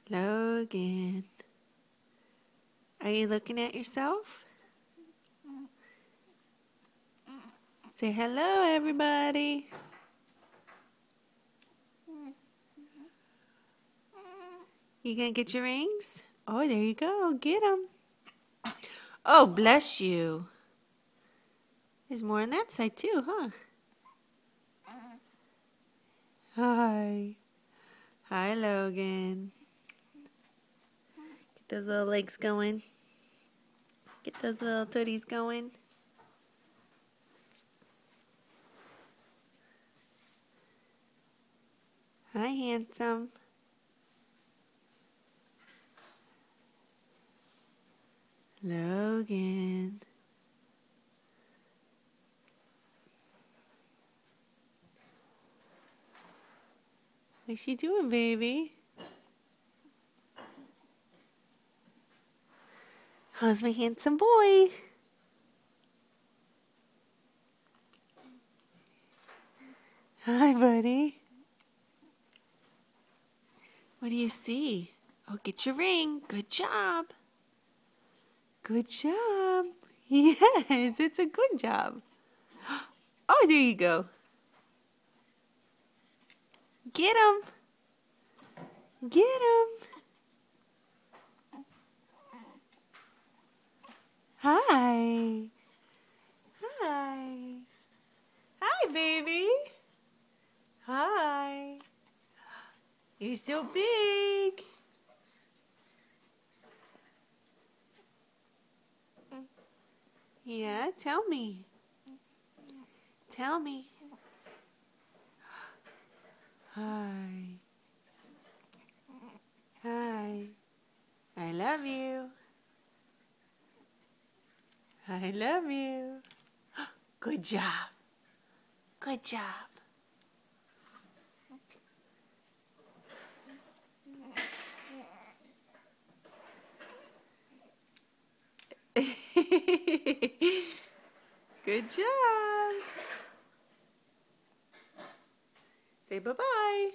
Logan. Are you looking at yourself? Say hello, everybody. You gonna get your rings? Oh, there you go. Get them. Oh, bless you. There's more on that side too, huh? Hi. Hi, Logan. Get those little legs going. Get those little tooties going. Hi, handsome. Logan. What's you doing, baby? How's my handsome boy? Hi, buddy. What do you see? Oh, get your ring. Good job. Good job. Yes, it's a good job. Oh, there you go. Get him. Get him. Hi. Hi. Hi, baby. Hi. You're so big. Yeah, tell me. Tell me. Hi. Hi. I love you. I love you. Good job. Good job. Good job. Say bye-bye.